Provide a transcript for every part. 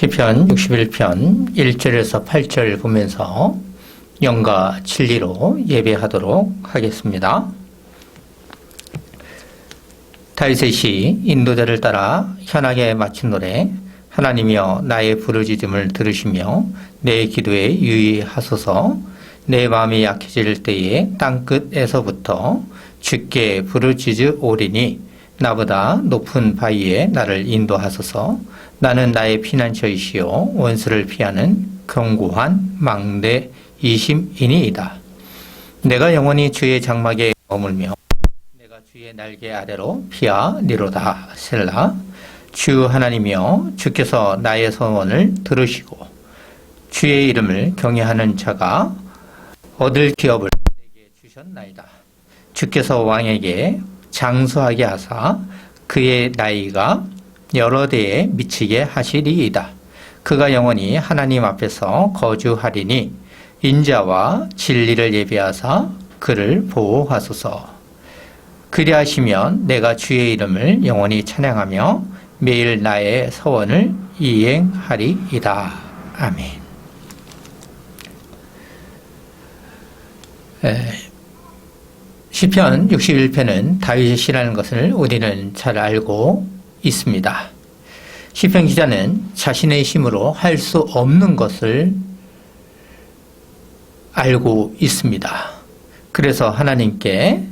시편 61편 1절에서 8절 보면서 영과 진리로 예배하도록 하겠습니다. 다윗의 시 인도자를 따라 현악에 맞춘 노래. 하나님이여 나의 부르짖음을 들으시며 내 기도에 유의하소서. 내 마음이 약해질 때에 땅끝에서부터 주께 부르짖으오리니 나보다 높은 바위에 나를 인도하소서. 나는 나의 피난처이시요 원수를 피하는 견고한 망대이심이니이다. 내가 영원히 주의 장막에 머물며 내가 주의 날개 아래로 피하리로다. 셀라. 주 하나님이여 주께서 나의 소원을 들으시고 주의 이름을 경외하는 자가 얻을 기업을 내게 주셨나이다. 주께서 왕에게 장수하게 하사 그의 나이가 여러 대에 미치게 하시리이다. 그가 영원히 하나님 앞에서 거주하리니 인자와 진리를 예비하사 그를 보호하소서. 그리하시면 내가 주의 이름을 영원히 찬양하며 매일 나의 서원을 이행하리이다. 아멘. 시편 61편은 다윗의 시라는 것을 우리는 잘 알고 있습니다. 시편 기자는 자신의 힘으로 할 수 없는 것을 알고 있습니다. 그래서 하나님께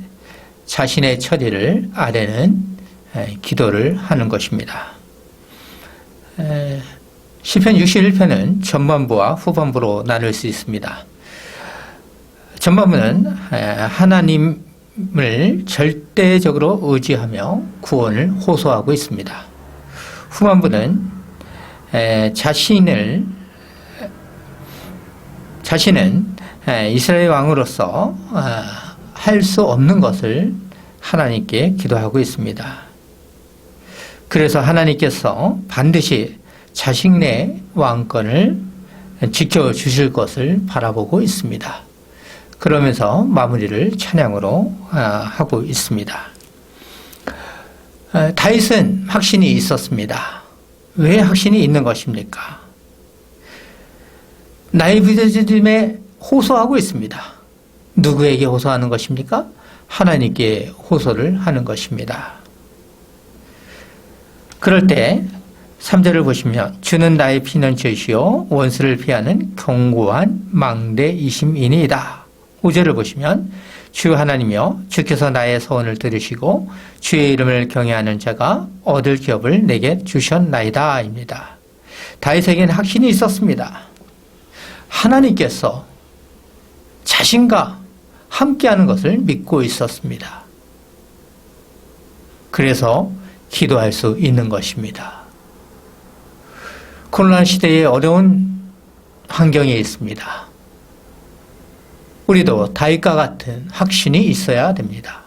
자신의 처지를 아뢰는 기도를 하는 것입니다. 시편 61편은 전반부와 후반부로 나눌 수 있습니다. 전반부는 하나님을 절대적으로 의지하며 구원을 호소하고 있습니다. 후반부는 자신은 이스라엘 왕으로서 할 수 없는 것을 하나님께 기도하고 있습니다. 그래서 하나님께서 반드시 자신의 왕권을 지켜주실 것을 바라보고 있습니다. 그러면서 마무리를 찬양으로 하고 있습니다. 다윗은 확신이 있었습니다. 왜 확신이 있는 것입니까? 나의 부르짖음에 호소하고 있습니다. 누구에게 호소하는 것입니까? 하나님께 호소를 하는 것입니다. 그럴 때 3절을 보시면 주는 나의 피난처이시요 원수를 피하는 견고한 망대이심이니이다. 5절을 보시면 주 하나님이여 주께서 나의 소원을 들으시고 주의 이름을 경외하는 자가 얻을 기업을 내게 주셨나이다 입니다. 다윗에게는 확신이 있었습니다. 하나님께서 자신과 함께하는 것을 믿고 있었습니다. 그래서 기도할 수 있는 것입니다. 코로나 시대에 어려운 환경에 있습니다. 우리도 다윗과 같은 확신이 있어야 됩니다.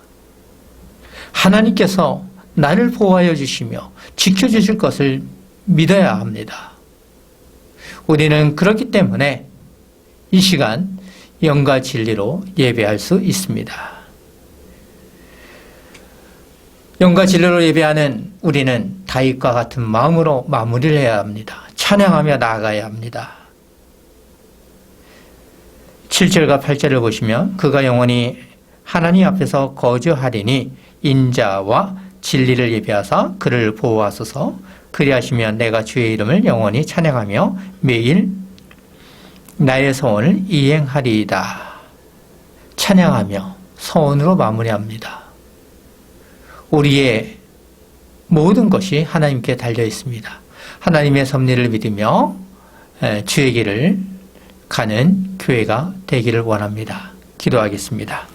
하나님께서 나를 보호하여 주시며 지켜주실 것을 믿어야 합니다. 우리는 그렇기 때문에 이 시간 영과 진리로 예배할 수 있습니다. 영과 진리로 예배하는 우리는 다윗과 같은 마음으로 마무리를 해야 합니다. 찬양하며 나아가야 합니다. 7절과 8절을 보시면 그가 영원히 하나님 앞에서 거주하리니 인자와 진리를 예비하사 그를 보호하소서. 그리하시면 내가 주의 이름을 영원히 찬양하며 매일 나의 소원을 이행하리이다. 찬양하며 소원으로 마무리합니다. 우리의 모든 것이 하나님께 달려 있습니다. 하나님의 섭리를 믿으며 주의 길을 가는 교회가 되기를 원합니다. 기도하겠습니다.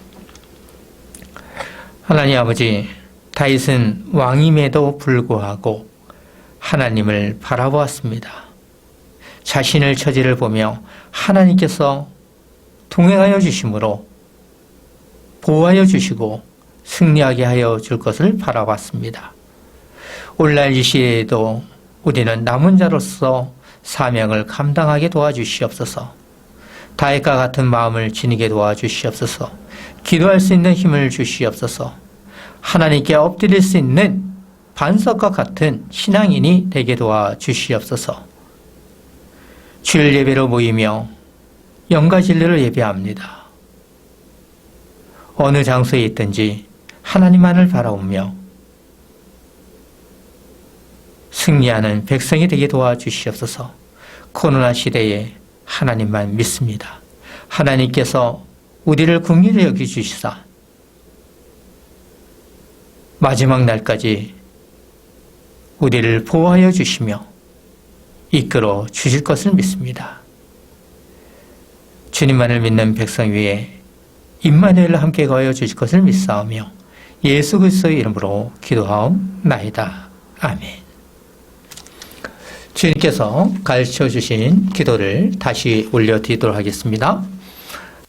하나님 아버지, 다윗은 왕임에도 불구하고 하나님을 바라보았습니다. 자신의 처지를 보며 하나님께서 동행하여 주심으로 보호하여 주시고 승리하게 하여 줄 것을 바라봤습니다. 오늘날 이 시대에도 우리는 남은 자로서 사명을 감당하게 도와주시옵소서. 다윗과 같은 마음을 지니게 도와주시옵소서. 기도할 수 있는 힘을 주시옵소서. 하나님께 엎드릴 수 있는 반석과 같은 신앙인이 되게 도와주시옵소서. 주일 예배로 모이며 영과 진리로 예배합니다. 어느 장소에 있든지 하나님만을 바라보며 승리하는 백성이 되게 도와주시옵소서. 코로나 시대에 하나님만 믿습니다. 하나님께서 우리를 긍휼히 여겨주시사 마지막 날까지 우리를 보호하여 주시며 이끌어 주실 것을 믿습니다. 주님만을 믿는 백성 위에 임마누엘을 함께 거하여 주실 것을 믿사오며 예수 그리스도의 이름으로 기도하옵나이다. 아멘. 주님께서 가르쳐 주신 기도를 다시 올려드리도록 하겠습니다.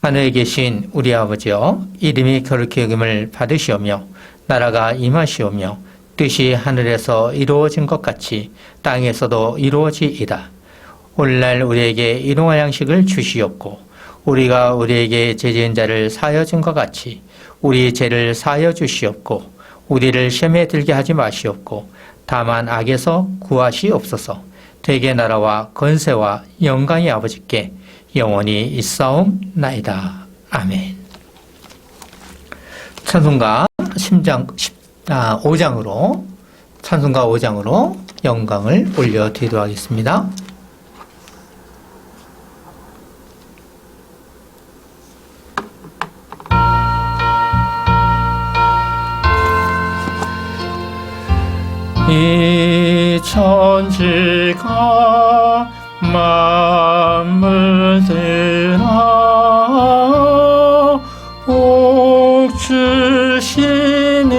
하늘에 계신 우리 아버지여, 이름이 거룩히 여김을 받으시오며 나라가 임하시오며 뜻이 하늘에서 이루어진 것 같이 땅에서도 이루어지이다. 오늘날 우리에게 일용할 양식을 주시옵고 우리가 우리에게 죄 지은 자를 사하여 준 것 같이 우리 죄를 사하여 주시옵고 우리를 시험에 들게 하지 마시옵고 다만 악에서 구하시옵소서. 되게 나라와 권세와 영광이 아버지께 영원히 있사옵나이다. 아멘. 찬송가 5장으로 찬송가 5장으로 영광을 올려드리도록 하겠습니다. 이 천지가 만물들아 복 주시는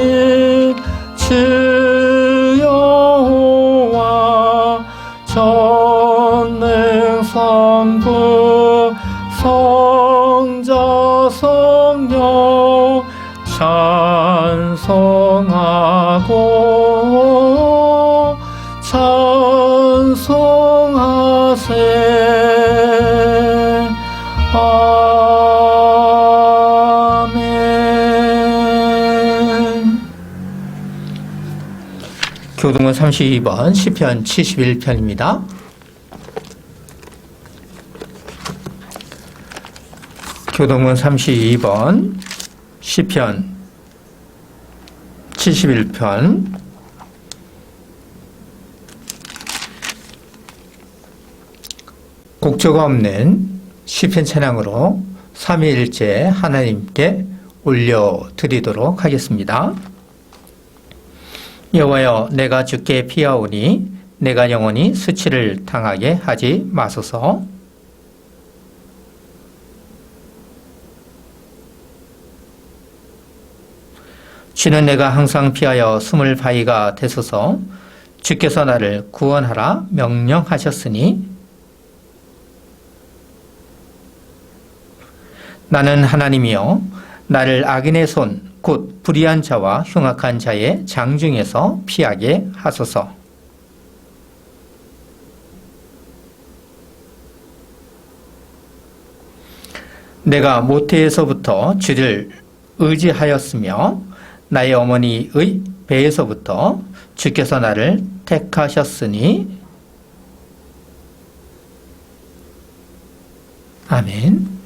주 여호와 전능성부 성자 성령 찬송하고 찬송하세. 아멘. 교동은 32번 시편 71편입니다. 교동은 32번 시편 71편 곡조가 없는 시편 찬양으로 삼위일체 하나님께 올려드리도록 하겠습니다. 여호와여, 내가 주께 피하오니 내가 영원히 수치를 당하게 하지 마소서. 주는 내가 항상 피하여 숨을 바위가 되소서. 주께서 나를 구원하라 명령하셨으니 나는 하나님이여 나를 악인의 손 곧 불의한 자와 흉악한 자의 장중에서 피하게 하소서. 내가 모태에서부터 주를 의지하였으며 나의 어머니의 배에서부터 주께서 나를 택하셨으니 아멘.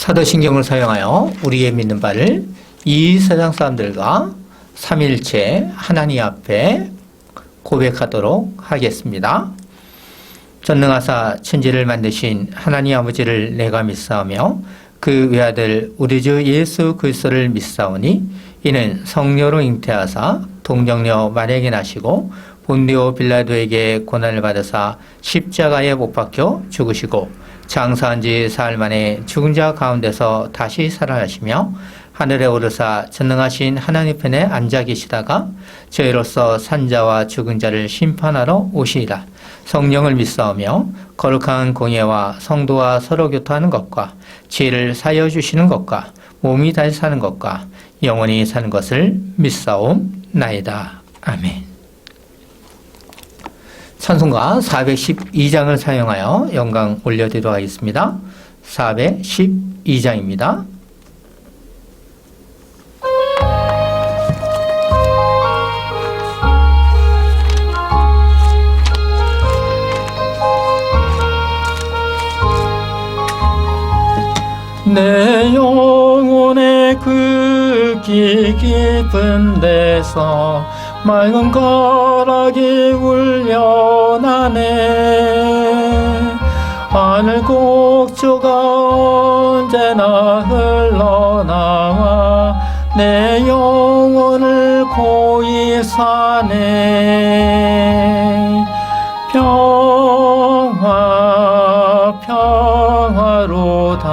사도신경을 사용하여 우리의 믿는 바를 이 세상 사람들과 삼일체 하나님 앞에 고백하도록 하겠습니다. 전능하사 천지를 만드신 하나님 아버지를 내가 믿사오며 그 외아들 우리 주 예수 그리스도를 믿사오니 이는 성령으로 잉태하사 동정녀 마리아에게 나시고 본디오 빌라도에게 고난을 받으사 십자가에 못 박혀 죽으시고 장사한 지 사흘 만에 죽은 자 가운데서 다시 살아나시며 하늘에 오르사 전능하신 하나님 편에 앉아 계시다가 저희로서 산자와 죽은 자를 심판하러 오시리라. 성령을 믿사오며 거룩한 공예와 성도와 서로 교토하는 것과 죄를 사여 주시는 것과 몸이 다시 사는 것과 영원히 사는 것을 믿사옵나이다. 아멘. 찬송가 412장을 사용하여 영광 올려드리도록 하겠습니다. 412장입니다. 깊이 깊은 데서 맑은 가락이 울려나네. 하늘 곡조가 언제나 흘러나와 내 영혼을 고이 사네. 평화 평화로다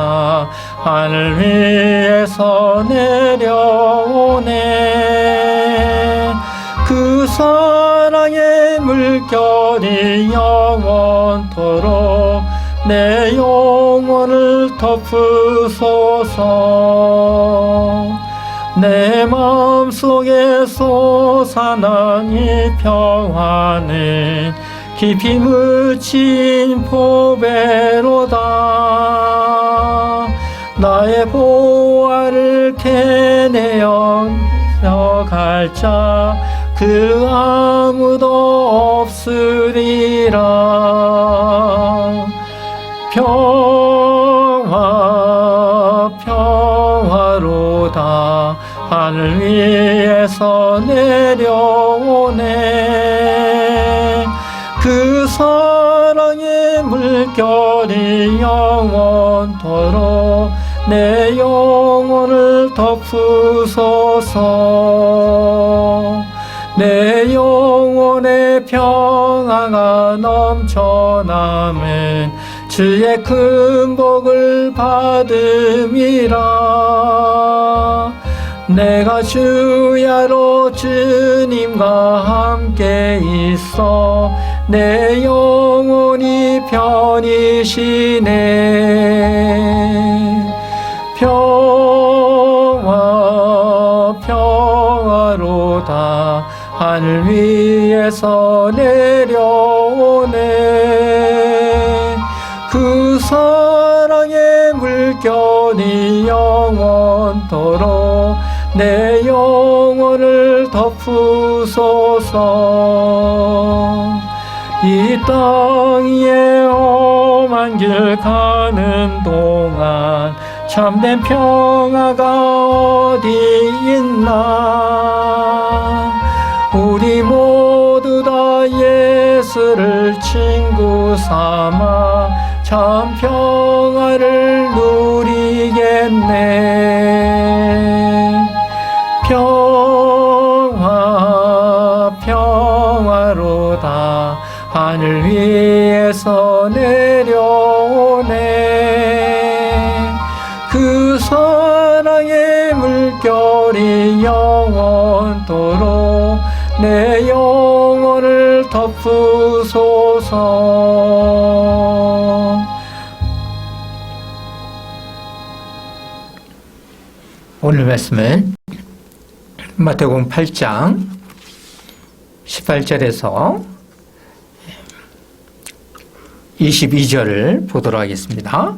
하늘 위에서 내려오네. 그 사랑의 물결이 영원토록 내 영혼을 덮으소서. 내 마음속에 솟아난 이 평화는 깊이 묻힌 보배로다. 나의 보화를 캐내어 갈 자 그 아무도 없으리라. 평화로다 하늘 위에서 내려오네. 그 사랑의 물결이 영원토록 내 영혼을 덮으소서. 내 영혼의 평화가 넘쳐남은 주의 큰 복을 받음이라. 내가 주야로 주님과 함께 있어 내 영혼이 편히 쉬네. 평화로다 하늘 위에서 내려오네. 그 사랑의 물결이 영원토록 내 영혼을 덮으소서. 이 땅 위에 험한 길 가는 동안 참된 평화가 어디 있나. 우리 모두 다 예수를 친구 삼아 참 평화를 누리겠네. 평화로다 하늘 위에서 내려오네. 그 사랑의 물결이 영원토록 내 영혼을 덮으소서. 오늘 말씀은 마태복음 8장 18절에서 22절을 보도록 하겠습니다.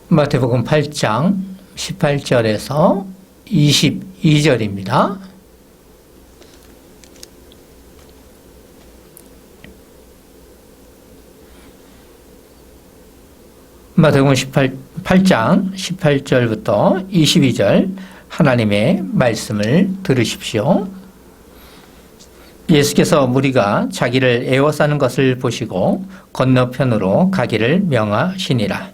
마태복음 8장 18절에서 22절입니다. 마태복음 8장 18절부터 22절 하나님의 말씀을 들으십시오. 예수께서 무리가 자기를 에워싸는 것을 보시고 건너편으로 가기를 명하시니라.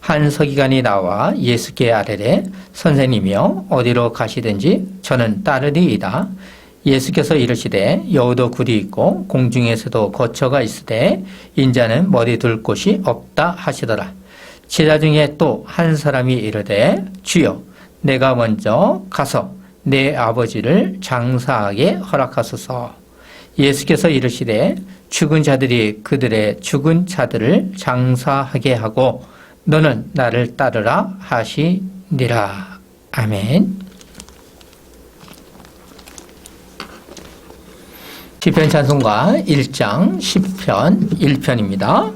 한 서기관이 나와 예수께 아뢰되 선생님이여 어디로 가시든지 저는 따르리이다. 예수께서 이르시되 여우도 굴이 있고 공중에서도 거처가 있으되 인자는 머리 둘 곳이 없다 하시더라. 제자 중에 또 한 사람이 이르되 주여 내가 먼저 가서 내 아버지를 장사하게 허락하소서. 예수께서 이르시되 죽은 자들이 그들의 죽은 자들을 장사하게 하고 너는 나를 따르라 하시니라. 아멘. 시편 찬송가 1장 10편 1편입니다.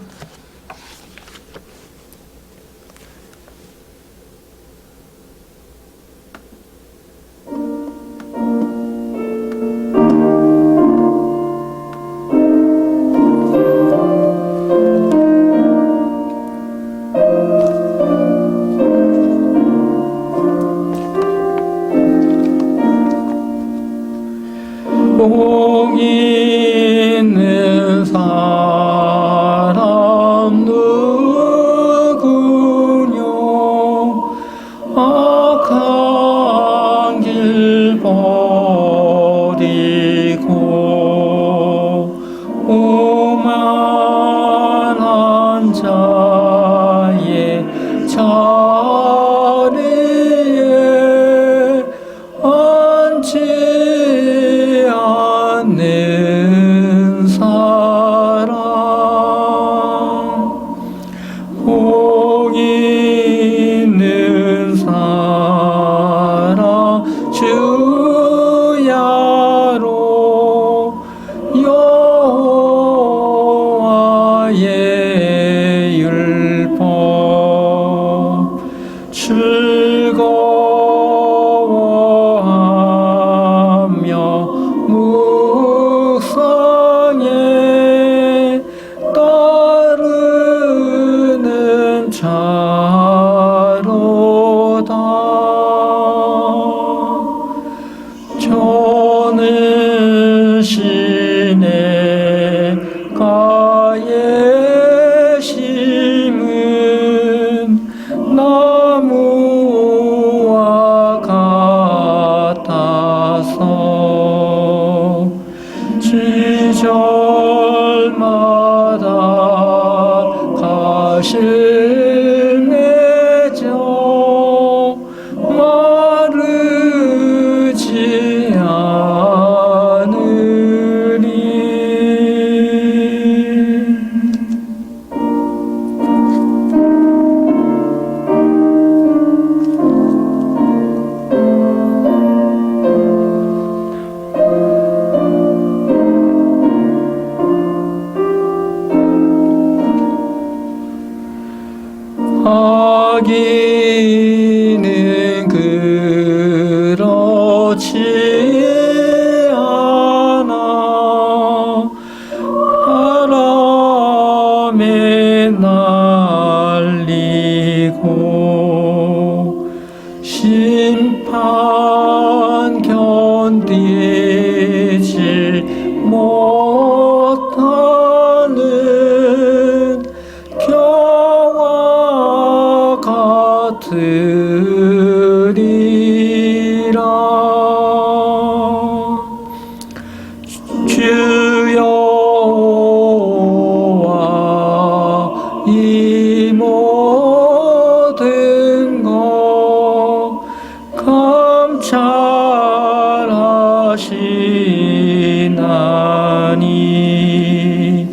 복 있는 사람 누구뇨 악한 길 버리고 오만한 자의 자리에 앉지 않는 사람 복 있는 사람 주야로 여호와의 율법 즐거워하며 묵상에 따르는 자로다. 저는 시냇가에 심은 나무와 같아서 지절마다 가실 맺어 마르지 않으리. 악인은 그렇지 않아 바람에 날리고 심판 견디지 못하는 겨와 같으리라. 주 여호와 이 모든 것 감찰하시나니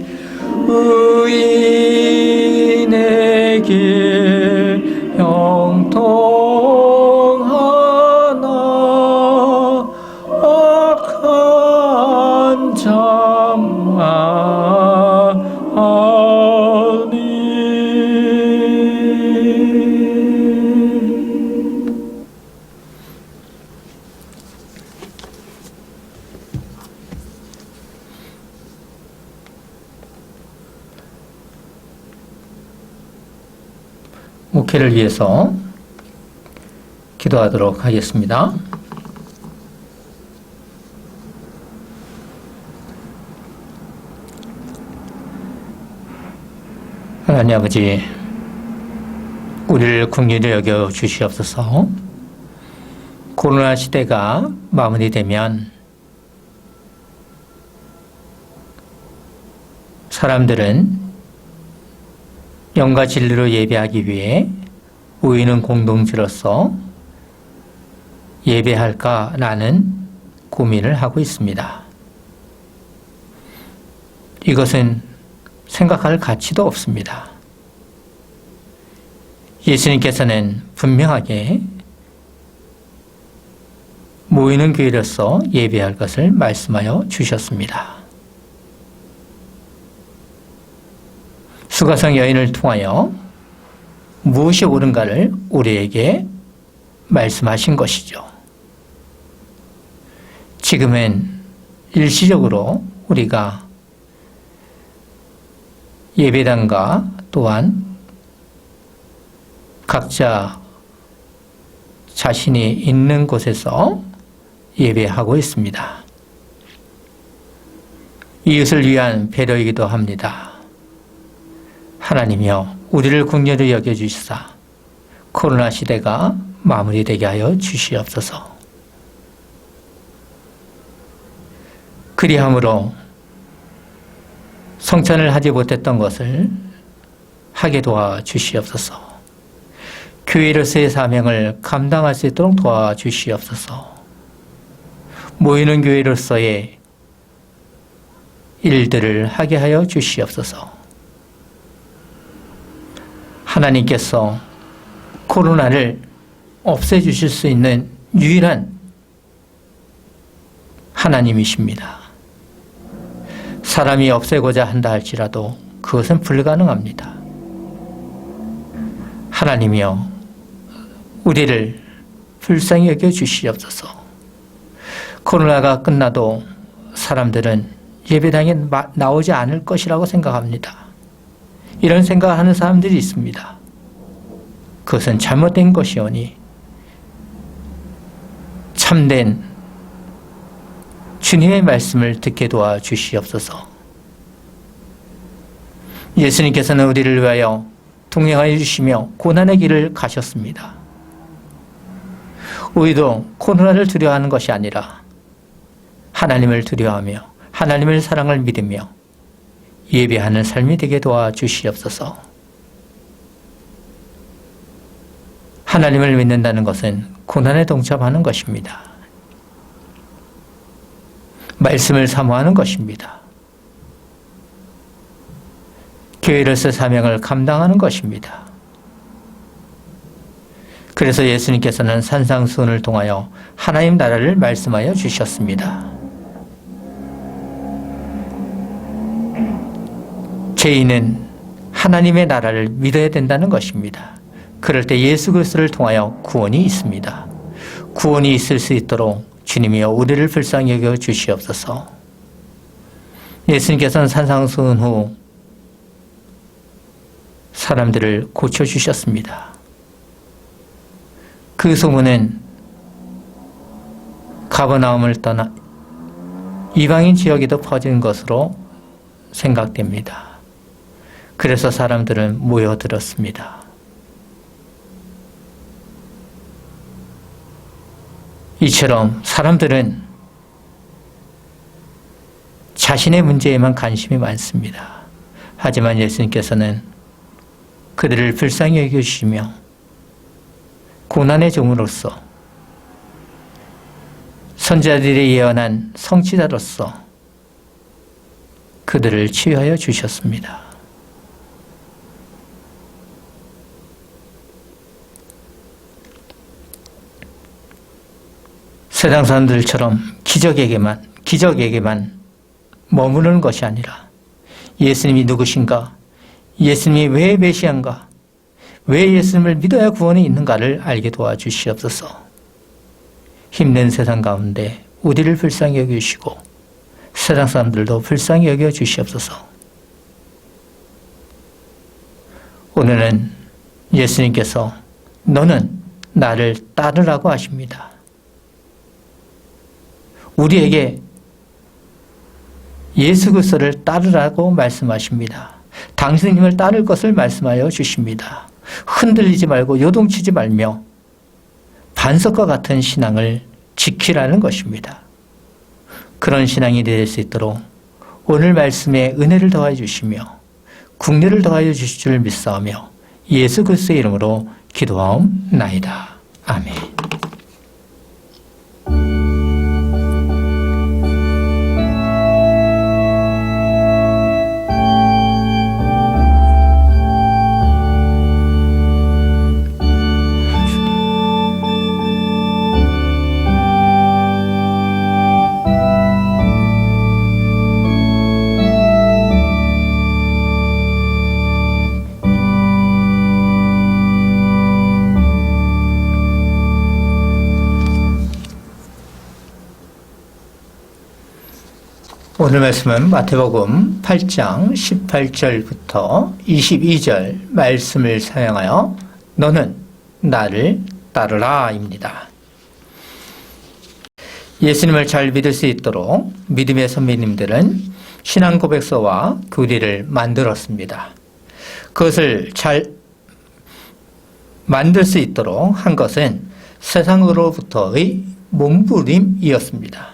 의인의 길 형통하나 악한 자만하니. 목회를 위해서 기도하도록 하겠습니다. 하나님 아버지, 우리를 긍휼히 여겨 주시옵소서. 코로나 시대가 마무리되면 사람들은 영과 진리로 예배하기 위해 모이는 공동체로서 예배할까라는 고민을 하고 있습니다. 이것은 생각할 가치도 없습니다. 예수님께서는 분명하게 모이는 교회로서 예배할 것을 말씀하여 주셨습니다. 수가성 여인을 통하여 무엇이 옳은가를 우리에게 말씀하신 것이죠. 지금은 일시적으로 우리가 예배당과 또한 각자 자신이 있는 곳에서 예배하고 있습니다. 이웃을 위한 배려이기도 합니다. 하나님이여 우리를 긍휼히 여겨주시사 코로나 시대가 마무리되게 하여 주시옵소서. 그리함으로 성찬을 하지 못했던 것을 하게 도와주시옵소서. 교회로서의 사명을 감당할 수 있도록 도와주시옵소서. 모이는 교회로서의 일들을 하게 하여 주시옵소서. 하나님께서 코로나를 없애주실 수 있는 유일한 하나님이십니다. 사람이 없애고자 한다 할지라도 그것은 불가능합니다. 하나님이여 우리를 불쌍히 여겨 주시옵소서. 코로나가 끝나도 사람들은 예배당에 나오지 않을 것이라고 생각합니다. 이런 생각을 하는 사람들이 있습니다. 그것은 잘못된 것이오니 참된 주님의 말씀을 듣게 도와주시옵소서. 예수님께서는 우리를 위하여 동행하여 주시며 고난의 길을 가셨습니다. 우리도 코로나를 두려워하는 것이 아니라 하나님을 두려워하며 하나님의 사랑을 믿으며 예배하는 삶이 되게 도와주시옵소서. 하나님을 믿는다는 것은 고난에 동참하는 것입니다. 말씀을 사모하는 것입니다. 교회로서 사명을 감당하는 것입니다. 그래서 예수님께서는 산상수훈을 통하여 하나님 나라를 말씀하여 주셨습니다. 죄인은 하나님의 나라를 믿어야 된다는 것입니다. 그럴 때 예수 그리스도를 통하여 구원이 있습니다. 구원이 있을 수 있도록 주님이여 우리를 불쌍히 여겨 주시옵소서. 예수님께서는 산상수훈 후 사람들을 고쳐주셨습니다. 그 소문은 가버나움을 떠나 이방인 지역에도 퍼진 것으로 생각됩니다. 그래서 사람들은 모여들었습니다. 이처럼 사람들은 자신의 문제에만 관심이 많습니다. 하지만 예수님께서는 그들을 불쌍히 여겨주시며 고난의 종으로서 선자들이 예언한 성취자로서 그들을 치유하여 주셨습니다. 세상 사람들처럼 기적에게만 머무르는 것이 아니라 예수님이 누구신가? 예수님이 왜 메시아인가? 왜 예수님을 믿어야 구원이 있는가를 알게 도와주시옵소서. 힘든 세상 가운데 우리를 불쌍히 여겨주시고 세상 사람들도 불쌍히 여겨주시옵소서. 오늘은 예수님께서 너는 나를 따르라고 하십니다. 우리에게 예수 그리스도를 따르라고 말씀하십니다. 당신님을 따를 것을 말씀하여 주십니다. 흔들리지 말고 요동치지 말며 반석과 같은 신앙을 지키라는 것입니다. 그런 신앙이 될 수 있도록 오늘 말씀에 은혜를 더하여 주시며 국리를 더하여 주실 줄 믿사오며 예수 그리스도의 이름으로 기도하옵나이다. 아멘. 오늘 말씀은 마태복음 8장 18절부터 22절 말씀을 사용하여 너는 나를 따르라 입니다. 예수님을 잘 믿을 수 있도록 믿음의 선배님들은 신앙 고백서와 교리를 만들었습니다. 그것을 잘 만들 수 있도록 한 것은 세상으로부터의 몸부림이었습니다.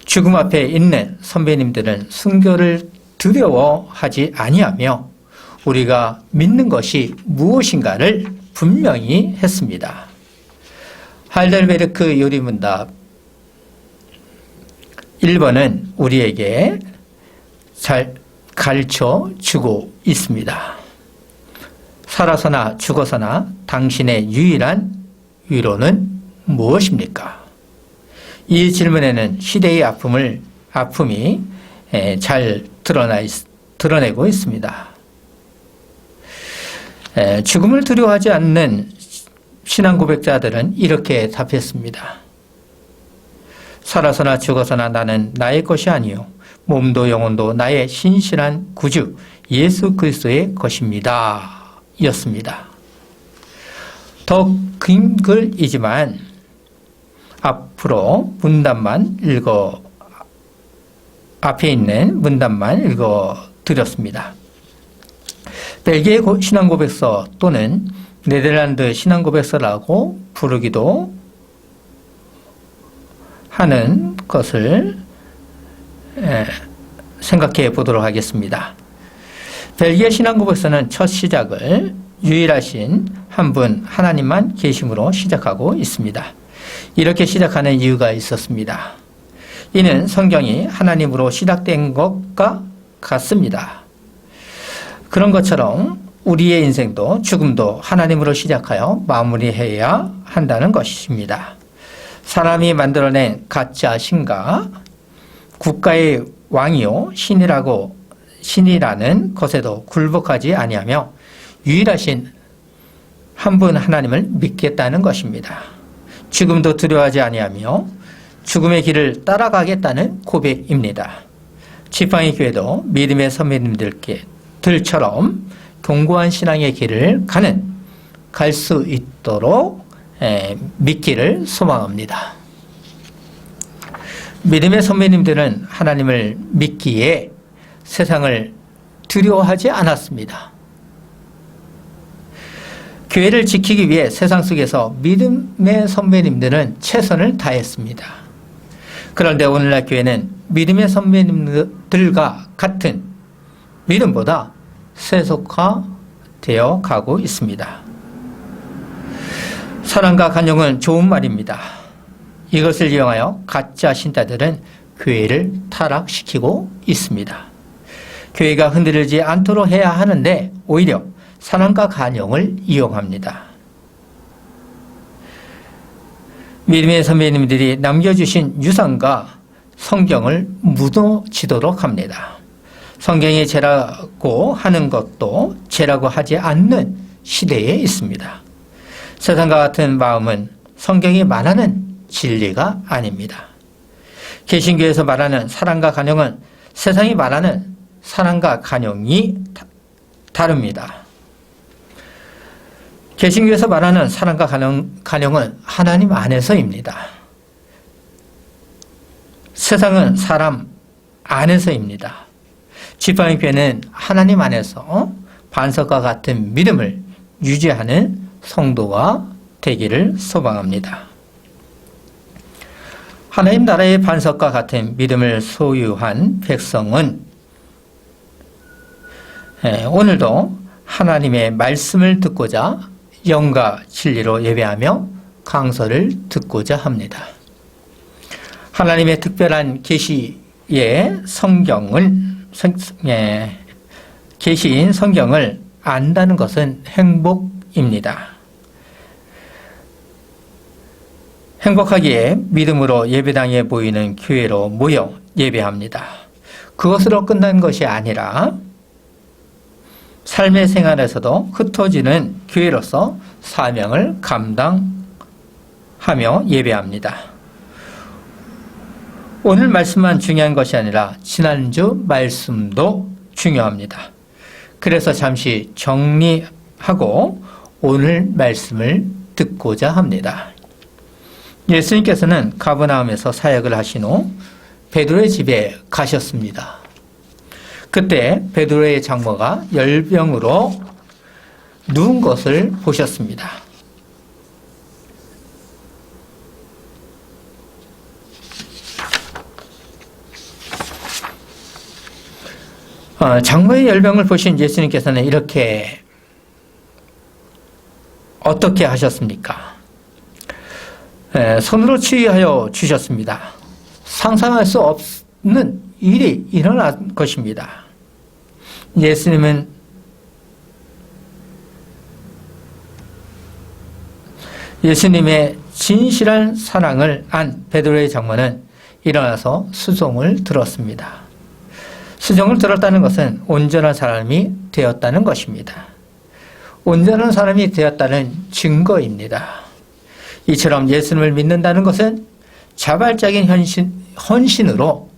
죽음 앞에 있는 선배님들은 순교를 두려워하지 아니하며 우리가 믿는 것이 무엇인가를 분명히 했습니다. 하이델베르크 요리문답 1번은 우리에게 잘 가르쳐 주고 있습니다. 살아서나 죽어서나 당신의 유일한 위로는 무엇입니까? 이 질문에는 시대의 아픔이 잘 드러내고 있습니다. 죽음을 두려워하지 않는 신앙 고백자들은 이렇게 답했습니다. 살아서나 죽어서나 나는 나의 것이 아니요 몸도 영혼도 나의 신실한 구주 예수 그리스도의 것입니다. 였습니다. 더 긴 글이지만 앞에 있는 문단만 읽어 드렸습니다. 벨기에 신앙고백서 또는 네덜란드 신앙고백서라고 부르기도 하는 것을 생각해 보도록 하겠습니다. 벨기에 신앙고백서는 첫 시작을 유일하신 한 분 하나님만 계심으로 시작하고 있습니다. 이렇게 시작하는 이유가 있었습니다. 이는 성경이 하나님으로 시작된 것과 같습니다. 그런 것처럼 우리의 인생도 죽음도 하나님으로 시작하여 마무리해야 한다는 것입니다. 사람이 만들어낸 가짜 신과 국가의 왕이요 신이라는 것에도 굴복하지 아니하며 유일하신 한 분 하나님을 믿겠다는 것입니다. 죽음도 두려워하지 아니하며 죽음의 길을 따라가겠다는 고백입니다. 지팡이 교회도 믿음의 선배님들처럼 견고한 신앙의 길을 갈 수 있도록 믿기를 소망합니다. 믿음의 선배님들은 하나님을 믿기에 세상을 두려워하지 않았습니다. 교회를 지키기 위해 세상 속에서 믿음의 선배님들은 최선을 다했습니다. 그런데 오늘날 교회는 믿음의 선배님들과 같은 믿음보다 세속화되어 가고 있습니다. 사랑과 간용은 좋은 말입니다. 이것을 이용하여 가짜 신자들은 교회를 타락시키고 있습니다. 교회가 흔들리지 않도록 해야 하는데 오히려 사랑과 간용을 이용합니다. 믿음의 선배님들이 남겨주신 유산과 성경을 무너지도록 합니다. 성경이 죄라고 하는 것도 죄라고 하지 않는 시대에 있습니다. 세상과 같은 마음은 성경이 말하는 진리가 아닙니다. 개신교에서 말하는 사랑과 간용은 세상이 말하는 사랑과 간용이 다릅니다. 개신교에서 말하는 사랑과 간용은 하나님 안에서입니다. 세상은 사람 안에서입니다. 지팡이교회는 하나님 안에서 반석과 같은 믿음을 유지하는 성도가 되기를 소망합니다. 하나님 나라의 반석과 같은 믿음을 소유한 백성은 오늘도 하나님의 말씀을 듣고자 영과 진리로 예배하며 강설을 듣고자 합니다. 하나님의 특별한 계시인 성경을 안다는 것은 행복입니다. 행복하기에 믿음으로 예배당에 모이는 교회로 모여 예배합니다. 그것으로 끝난 것이 아니라 삶의 생활에서도 흩어지는 교회로서 사명을 감당하며 예배합니다. 오늘 말씀만 중요한 것이 아니라 지난주 말씀도 중요합니다. 그래서 잠시 정리하고 오늘 말씀을 듣고자 합니다. 예수님께서는 가버나움에서 사역을 하신 후 베드로의 집에 가셨습니다. 그때 베드로의 장모가 열병으로 누운 것을 보셨습니다. 장모의 열병을 보신 예수님께서는 이렇게 어떻게 하셨습니까? 손으로 치유하여 주셨습니다. 상상할 수 없는 일이 일어난 것입니다. 예수님의 진실한 사랑을 안 베드로의 장모는 일어나서 수종을 들었습니다. 수종을 들었다는 것은 온전한 사람이 되었다는 것입니다. 온전한 사람이 되었다는 증거입니다. 이처럼 예수님을 믿는다는 것은 자발적인 헌신으로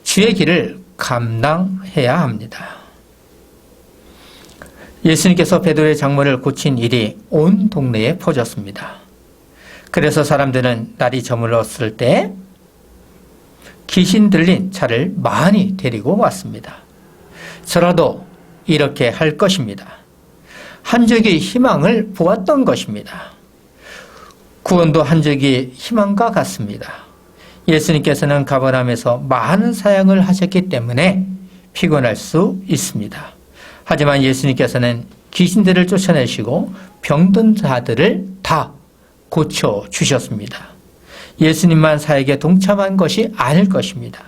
주의 길을 감당해야 합니다. 예수님께서 베드로의 장모를 고친 일이 온 동네에 퍼졌습니다. 그래서 사람들은 날이 저물었을 때 귀신 들린 차를 많이 데리고 왔습니다. 저라도 이렇게 할 것입니다. 한 적이 희망을 보았던 것입니다. 구원도 한 적이 희망과 같습니다. 예수님께서는 가버나움에서 많은 사역을 하셨기 때문에 피곤할 수 있습니다. 하지만 예수님께서는 귀신들을 쫓아내시고 병든 자들을 다 고쳐주셨습니다. 예수님만 사역에 동참한 것이 아닐 것입니다.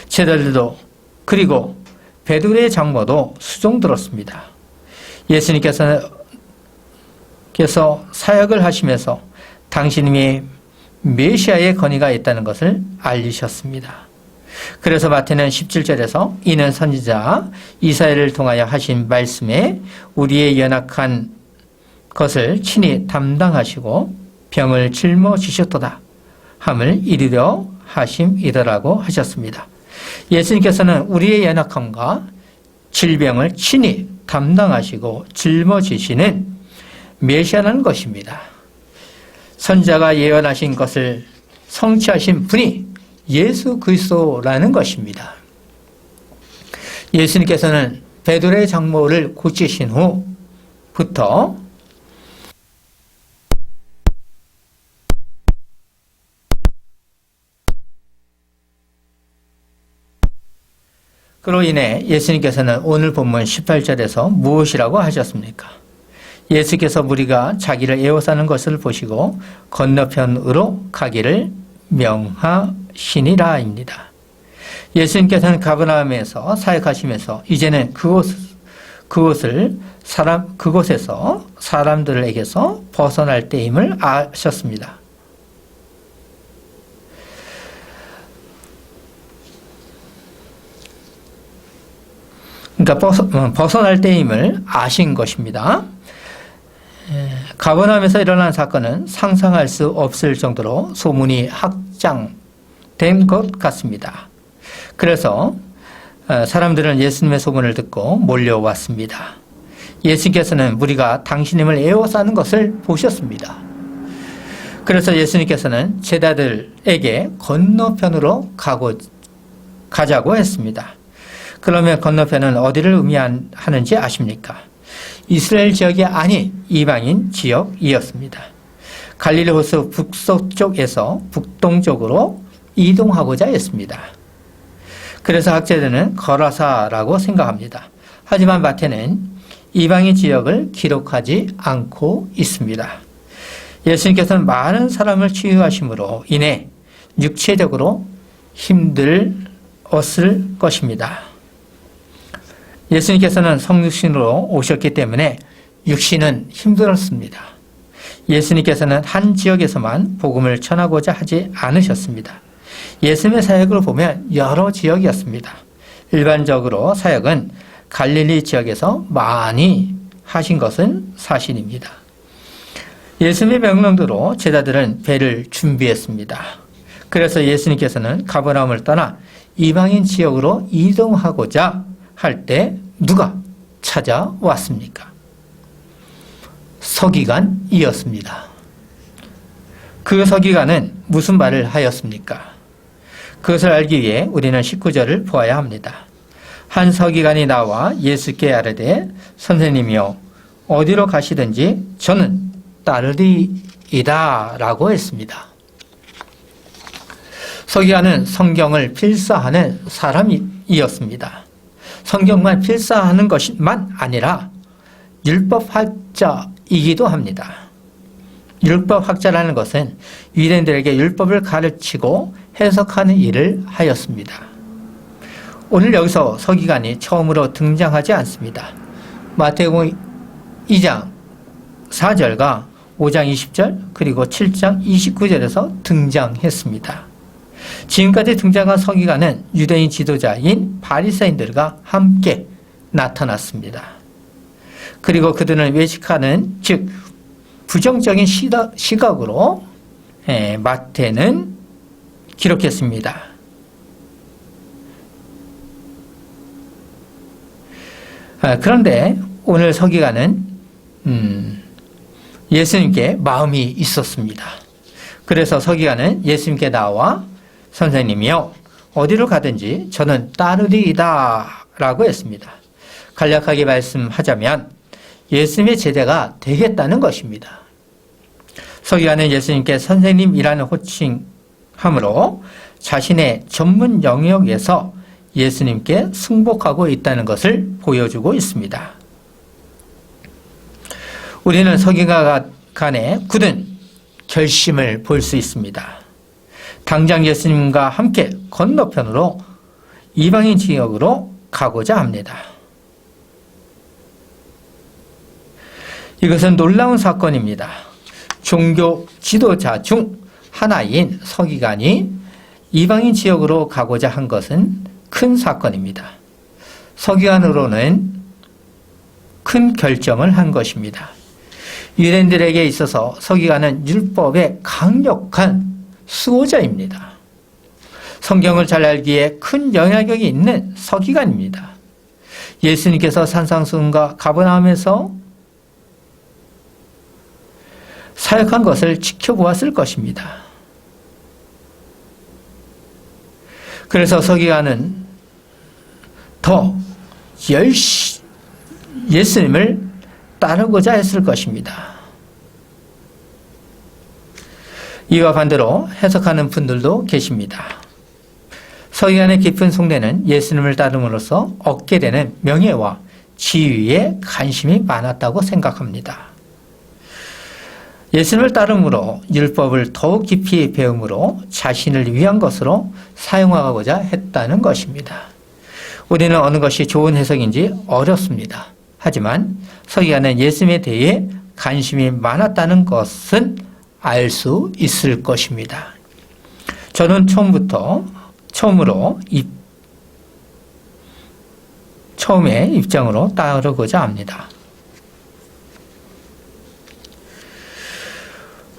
제자들도 그리고 베드로의 장모도 수종 들었습니다. 예수님께서 사역을 하시면서 당신이 메시아의 권위가 있다는 것을 알리셨습니다. 그래서 마태는 17절에서 이는 선지자 이사야를 통하여 하신 말씀에 우리의 연약한 것을 친히 담당하시고 병을 짊어지셨도다 함을 이루려 하심이더라고 하셨습니다. 예수님께서는 우리의 연약함과 질병을 친히 담당하시고 짊어지시는 메시아라는 것입니다. 선지자가 예언하신 것을 성취하신 분이 예수 그리스도라는 것입니다. 예수님께서는 베드로의 장모를 고치신 후부터 그로 인해 예수님께서는 오늘 본문 18절에서 무엇이라고 하셨습니까? 예수께서 무리가 자기를 에워싸는 것을 보시고 건너편으로 가기를 명하시니라입니다. 예수님께서는 가버나움에서 사역하시면서 이제는 그곳에서 사람들에게서 벗어날 때임을 아셨습니다. 그러니까 벗어날 때임을 아신 것입니다. 가버나움에서 일어난 사건은 상상할 수 없을 정도로 소문이 확장된 것 같습니다. 그래서 사람들은 예수님의 소문을 듣고 몰려왔습니다. 예수님께서는 무리가 당신님을 에워싸는 것을 보셨습니다. 그래서 예수님께서는 제자들에게 건너편으로 가자고 했습니다. 그러면 건너편은 어디를 의미하는지 아십니까? 이스라엘 지역이 아닌 이방인 지역이었습니다. 갈릴리 호수 북서쪽에서 북동쪽으로 이동하고자 했습니다. 그래서 학자들은 거라사라고 생각합니다. 하지만 마태는 이방인 지역을 기록하지 않고 있습니다. 예수님께서는 많은 사람을 치유하심으로 인해 육체적으로 힘들었을 것입니다. 예수님께서는 성육신으로 오셨기 때문에 육신은 힘들었습니다. 예수님께서는 한 지역에서만 복음을 전하고자 하지 않으셨습니다. 예수님의 사역을 보면 여러 지역이었습니다. 일반적으로 사역은 갈릴리 지역에서 많이 하신 것은 사실입니다. 예수님의 명령대로 제자들은 배를 준비했습니다. 그래서 예수님께서는 가버나움을 떠나 이방인 지역으로 이동하고자 할 때 누가 찾아왔습니까? 서기관이었습니다. 그 서기관은 무슨 말을 하였습니까? 그것을 알기 위해 우리는 19절을 보아야 합니다. 한 서기관이 나와 예수께 아뢰되 선생님이여 어디로 가시든지 저는 따르리이다 라고 했습니다. 서기관은 성경을 필사하는 사람이었습니다. 성경만 필사하는 것만 아니라 율법학자이기도 합니다. 율법학자라는 것은 유대인들에게 율법을 가르치고 해석하는 일을 하였습니다. 오늘 여기서 서기관이 처음으로 등장하지 않습니다. 마태복음 2장 4절과 5장 20절 그리고 7장 29절에서 등장했습니다. 지금까지 등장한 서기관은 유대인 지도자인 바리새인들과 함께 나타났습니다. 그리고 그들은 외식하는 즉 부정적인 시각으로 마태는 기록했습니다. 그런데 오늘 서기관은 예수님께 마음이 있었습니다. 그래서 서기관은 예수님께 나와 선생님이요 어디로 가든지 저는 따르리이다 라고 했습니다. 간략하게 말씀하자면 예수님의 제자가 되겠다는 것입니다. 서기관은 예수님께 선생님이라는 호칭함으로 자신의 전문 영역에서 예수님께 승복하고 있다는 것을 보여주고 있습니다. 우리는 서기관의 굳은 결심을 볼 수 있습니다. 당장 예수님과 함께 건너편으로 이방인 지역으로 가고자 합니다. 이것은 놀라운 사건입니다. 종교 지도자 중 하나인 서기관이 이방인 지역으로 가고자 한 것은 큰 사건입니다. 서기관으로는 큰 결정을 한 것입니다. 유대인들에게 있어서 서기관은 율법의 강력한 수호자입니다. 성경을 잘 알기에 큰 영향력이 있는 서기관입니다. 예수님께서 산상수훈과 가버나움에서 사역한 것을 지켜보았을 것입니다. 그래서 서기관은 더 예수님을 따르고자 했을 것입니다. 이와 반대로 해석하는 분들도 계십니다. 서기관의 깊은 속내는 예수님을 따름으로써 얻게 되는 명예와 지위에 관심이 많았다고 생각합니다. 예수님을 따름으로 율법을 더욱 깊이 배움으로 자신을 위한 것으로 사용하고자 했다는 것입니다. 우리는 어느 것이 좋은 해석인지 어렵습니다. 하지만 서기관은 예수님에 대해 관심이 많았다는 것은 알 수 있을 것입니다. 저는 처음에 입장으로 따르고자 합니다.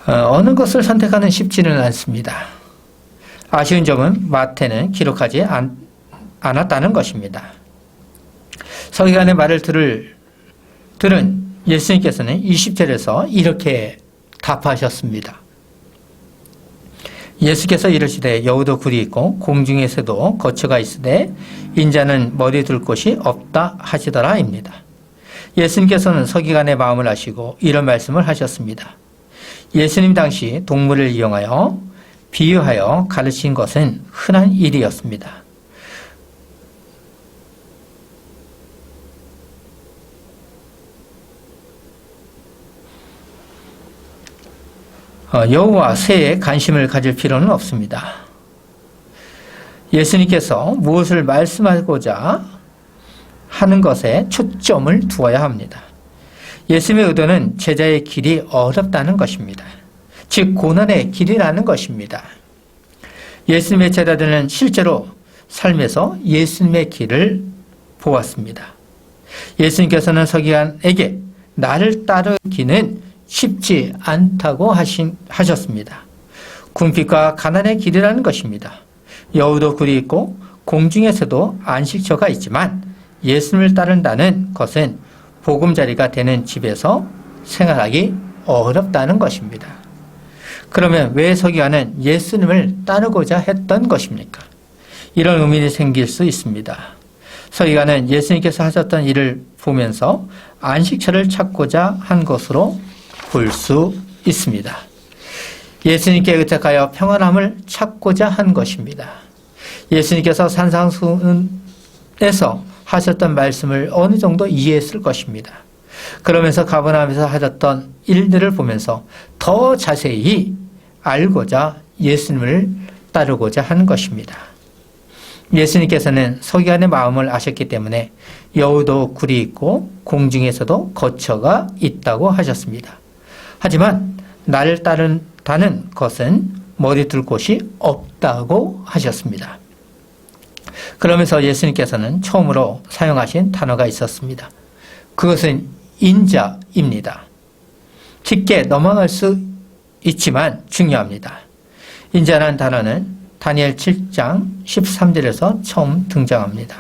어느 것을 선택하는 쉽지는 않습니다. 아쉬운 점은 마태는 기록하지 않았다는 것입니다. 서기관의 말을 들은 예수님께서는 20절에서 이렇게 답하셨습니다. 예수께서 이르시되 여우도 굴이 있고 공중의 새도 거처가 있으되 인자는 머리 둘 곳이 없다 하시더라입니다. 예수님께서는 서기관의 마음을 아시고 이런 말씀을 하셨습니다. 예수님 당시 동물을 이용하여 비유하여 가르친 것은 흔한 일이었습니다. 여우와 새에 관심을 가질 필요는 없습니다. 예수님께서 무엇을 말씀하고자 하는 것에 초점을 두어야 합니다. 예수님의 의도는 제자의 길이 어렵다는 것입니다. 즉 고난의 길이라는 것입니다. 예수님의 제자들은 실제로 삶에서 예수님의 길을 보았습니다. 예수님께서는 서기관에게 나를 따르기는 쉽지 않다고 하셨습니다. 궁핍과 가난의 길이라는 것입니다. 여우도 굴이 있고 공중에서도 안식처가 있지만 예수님을 따른다는 것은 보금자리가 되는 집에서 생활하기 어렵다는 것입니다. 그러면 왜 서기관은 예수님을 따르고자 했던 것입니까? 이런 의문이 생길 수 있습니다. 서기관은 예수님께서 하셨던 일을 보면서 안식처를 찾고자 한 것으로 볼 수 있습니다. 예수님께 의탁하여 평안함을 찾고자 한 것입니다. 예수님께서 산상수훈에서 하셨던 말씀을 어느 정도 이해했을 것입니다. 그러면서 가버나움에서 하셨던 일들을 보면서 더 자세히 알고자 예수님을 따르고자 하는 것입니다. 예수님께서는 서기관의 마음을 아셨기 때문에 여우도 굴이 있고 공중에서도 거처가 있다고 하셨습니다. 하지만 나를 따른다는 것은 머리 둘 곳이 없다고 하셨습니다. 그러면서 예수님께서는 처음으로 사용하신 단어가 있었습니다. 그것은 인자입니다. 깊게 넘어갈 수 있지만 중요합니다. 인자라는 단어는 다니엘 7장 13절에서 처음 등장합니다.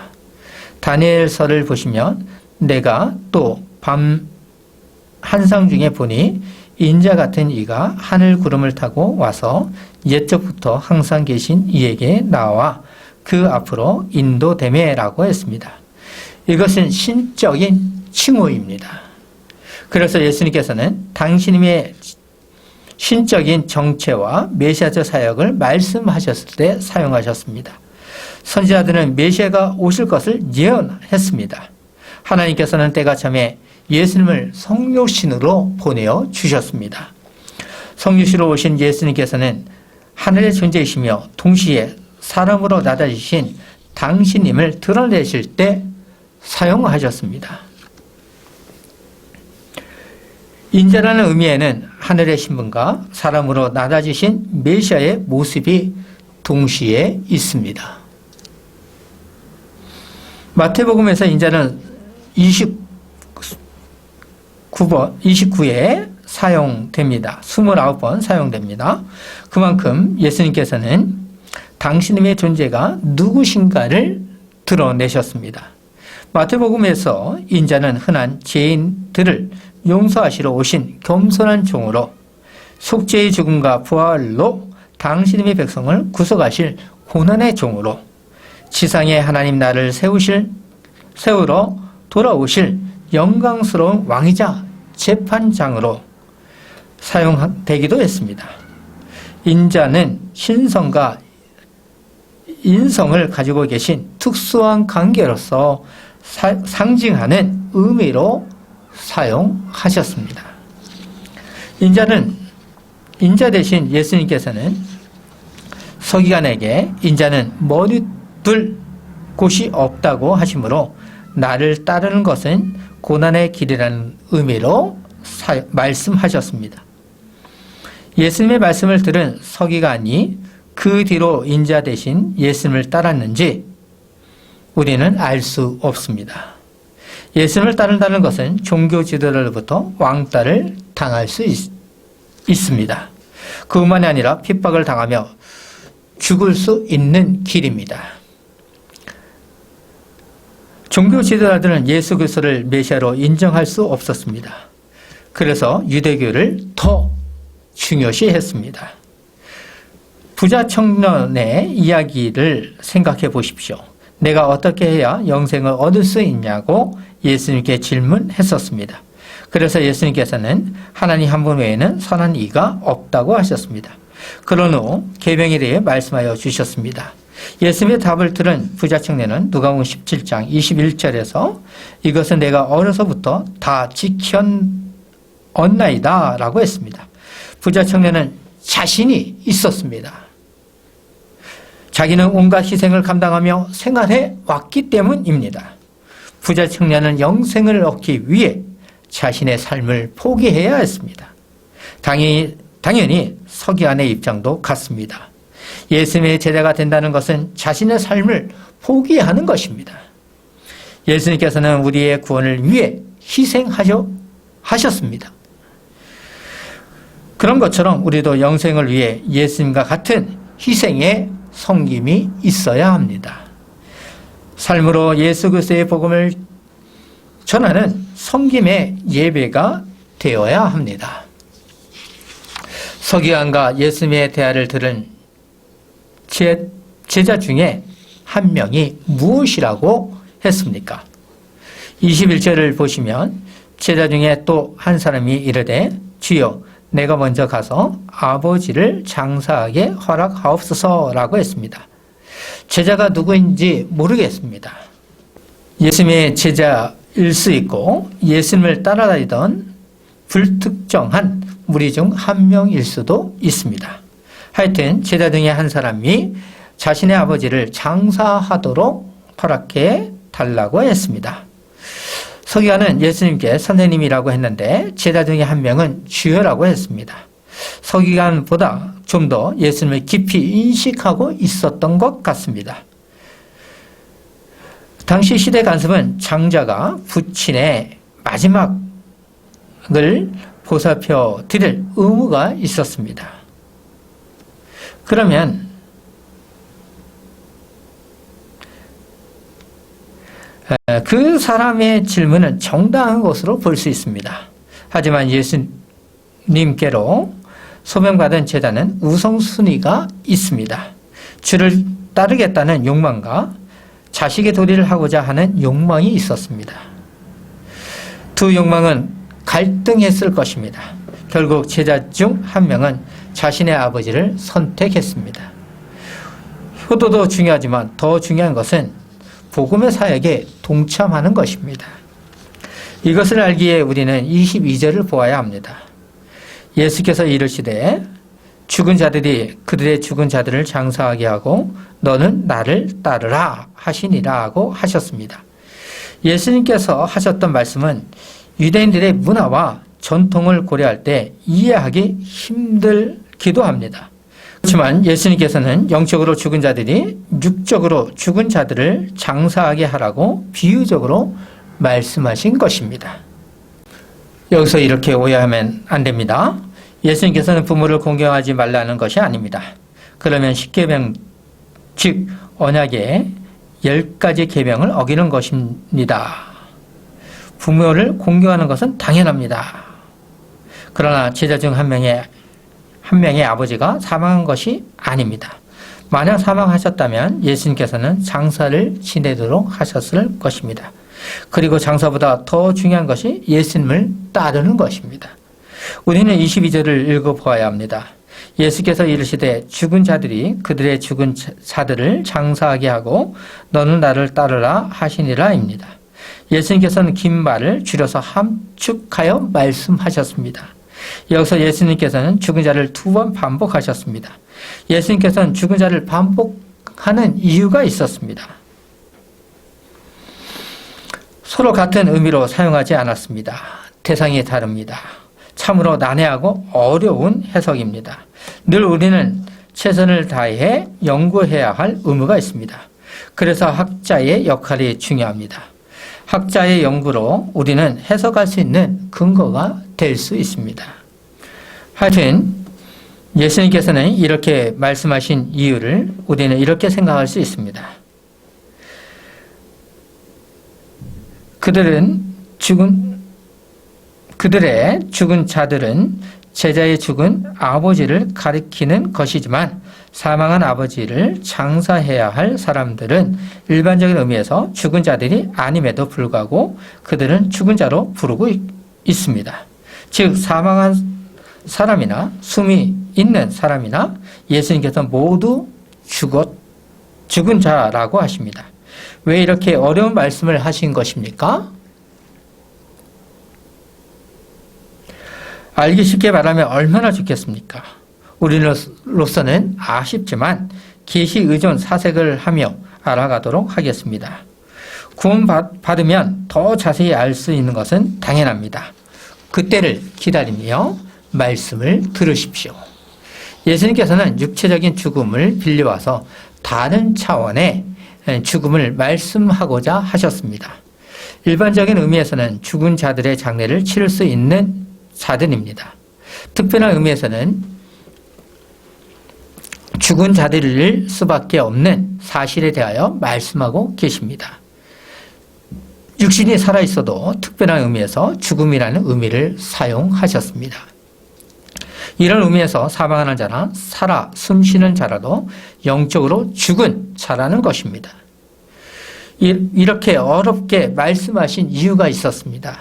다니엘서를 보시면 내가 또 밤 한상 중에 보니 인자 같은 이가 하늘 구름을 타고 와서 옛적부터 항상 계신 이에게 나와 그 앞으로 인도되매라고 했습니다. 이것은 신적인 칭호입니다. 그래서 예수님께서는 당신의 신적인 정체와 메시아적 사역을 말씀하셨을 때 사용하셨습니다. 선지자들은 메시아가 오실 것을 예언했습니다. 하나님께서는 때가 참에 예수님을 성육신으로 보내어 주셨습니다. 성육신으로 오신 예수님께서는 하늘의 존재이시며 동시에 사람으로 나타지신 당신임을 드러내실 때 사용하셨습니다. 인자라는 의미에는 하늘의 신분과 사람으로 나타지신 메시아의 모습이 동시에 있습니다. 마태복음에서 인자는 29에 사용됩니다. 29번 사용됩니다. 그만큼 예수님께서는 당신의 존재가 누구신가를 드러내셨습니다. 마태복음에서 인자는 흔한 죄인들을 용서하시러 오신 겸손한 종으로 속죄의 죽음과 부활로 당신의 백성을 구속하실 고난의 종으로 지상에 하나님 나라를 세우러 돌아오실 영광스러운 왕이자 재판장으로 사용되기도 했습니다. 인자는 신성과 인성을 가지고 계신 특수한 관계로서 상징하는 의미로 사용하셨습니다. 인자 대신 예수님께서는 서기관에게 인자는 머리 둘 곳이 없다고 하시므로 나를 따르는 것은 고난의 길이라는 의미로 말씀하셨습니다. 예수님의 말씀을 들은 서기관이 그 뒤로 인자 대신 예수님을 따랐는지 우리는 알 수 없습니다. 예수님을 따른다는 것은 종교 지도자로부터 왕따를 당할 수 있습니다. 그뿐만이 아니라 핍박을 당하며 죽을 수 있는 길입니다. 종교 지도자들은 예수 그리스도를 메시아로 인정할 수 없었습니다. 그래서 유대교를 더 중요시했습니다. 부자 청년의 이야기를 생각해 보십시오. 내가 어떻게 해야 영생을 얻을 수 있냐고 예수님께 질문했었습니다. 그래서 예수님께서는 하나님 한 분 외에는 선한 이가 없다고 하셨습니다. 그런 후 계명에 대해 말씀하여 주셨습니다. 예수님의 답을 들은 부자 청년은 누가복음 17장 21절에서 이것은 내가 어려서부터 다 지켰나이다 라고 했습니다. 부자 청년은 자신이 있었습니다. 자기는 온갖 희생을 감당하며 생활해 왔기 때문입니다. 부자 청년은 영생을 얻기 위해 자신의 삶을 포기해야 했습니다. 당연히 서기관의 입장도 같습니다. 예수님의 제자가 된다는 것은 자신의 삶을 포기하는 것입니다. 예수님께서는 우리의 구원을 위해 희생하셨습니다. 그런 것처럼 우리도 영생을 위해 예수님과 같은 희생의 섬김이 있어야 합니다. 삶으로 예수 그리스도의 복음을 전하는 섬김의 예배가 되어야 합니다. 서기관과 예수님의 대화를 들은 제자 중에 한 명이 무엇이라고 했습니까? 21절을 보시면 제자 중에 또 한 사람이 이르되 주여 내가 먼저 가서 아버지를 장사하게 허락하옵소서라고 했습니다. 제자가 누구인지 모르겠습니다. 예수님의 제자일 수 있고 예수님을 따라다니던 불특정한 무리 중 한 명일 수도 있습니다. 하여튼 제자 중에 한 사람이 자신의 아버지를 장사하도록 허락해 달라고 했습니다. 서기관은 예수님께 선생님이라고 했는데 제자 중에 한 명은 주여라고 했습니다. 서기관보다 좀 더 예수님을 깊이 인식하고 있었던 것 같습니다. 당시 시대 간섭은 장자가 부친의 마지막을 보살펴 드릴 의무가 있었습니다. 그러면 그 사람의 질문은 정당한 것으로 볼 수 있습니다. 하지만 예수님께로 소명받은 제자는 우선순위가 있습니다. 주를 따르겠다는 욕망과 자식의 도리를 하고자 하는 욕망이 있었습니다. 두 욕망은 갈등했을 것입니다. 결국 제자 중 한 명은 자신의 아버지를 선택했습니다. 효도도 중요하지만 더 중요한 것은 복음의 사역에 동참하는 것입니다. 이것을 알기에 우리는 22절을 보아야 합니다. 예수께서 이르시되 죽은 자들이 그들의 죽은 자들을 장사하게 하고 너는 나를 따르라 하시니라고 하셨습니다. 예수님께서 하셨던 말씀은 유대인들의 문화와 전통을 고려할 때 이해하기 힘들기도 합니다. 그렇지만 예수님께서는 영적으로 죽은 자들이 육적으로 죽은 자들을 장사하게 하라고 비유적으로 말씀하신 것입니다. 여기서 이렇게 오해하면 안 됩니다. 예수님께서는 부모를 공경하지 말라는 것이 아닙니다. 그러면 10계명, 즉 언약의 10가지 계명을 어기는 것입니다. 부모를 공경하는 것은 당연합니다. 그러나 제자 중 한 명의 아버지가 사망한 것이 아닙니다. 만약 사망하셨다면 예수님께서는 장사를 지내도록 하셨을 것입니다. 그리고 장사보다 더 중요한 것이 예수님을 따르는 것입니다. 우리는 22절을 읽어보아야 합니다. 예수께서 이르시되 죽은 자들이 그들의 죽은 자들을 장사하게 하고 너는 나를 따르라 하시니라입니다. 예수님께서는 긴 말을 줄여서 함축하여 말씀하셨습니다. 여기서 예수님께서는 죽은 자를 2번 반복하셨습니다. 예수님께서는 죽은 자를 반복하는 이유가 있었습니다. 서로 같은 의미로 사용하지 않았습니다. 대상이 다릅니다. 참으로 난해하고 어려운 해석입니다. 늘 우리는 최선을 다해 연구해야 할 의무가 있습니다. 그래서 학자의 역할이 중요합니다. 학자의 연구로 우리는 해석할 수 있는 근거가 될 수 있습니다. 하여튼 예수님께서는 이렇게 말씀하신 이유를 우리는 이렇게 생각할 수 있습니다. 그들의 죽은 자들은 제자의 죽은 아버지를 가리키는 것이지만 사망한 아버지를 장사해야 할 사람들은 일반적인 의미에서 죽은 자들이 아님에도 불구하고 그들은 죽은 자로 부르고 있습니다. 즉 사망한 사람이나 숨이 있는 사람이나 예수님께서 모두 죽은 자라고 하십니다. 왜 이렇게 어려운 말씀을 하신 것입니까? 알기 쉽게 말하면 얼마나 좋겠습니까? 우리로서는 아쉽지만 계시 의존 사색을 하며 알아가도록 하겠습니다. 구원받으면 더 자세히 알 수 있는 것은 당연합니다. 그때를 기다리며 말씀을 들으십시오. 예수님께서는 육체적인 죽음을 빌려와서 다른 차원의 죽음을 말씀하고자 하셨습니다. 일반적인 의미에서는 죽은 자들의 장례를 치를 수 있는 자들입니다. 특별한 의미에서는 죽은 자들일 수밖에 없는 사실에 대하여 말씀하고 계십니다. 육신이 살아있어도 특별한 의미에서 죽음이라는 의미를 사용하셨습니다. 이런 의미에서 사망하는 자나 살아 숨쉬는 자라도 영적으로 죽은 자라는 것입니다. 이렇게 어렵게 말씀하신 이유가 있었습니다.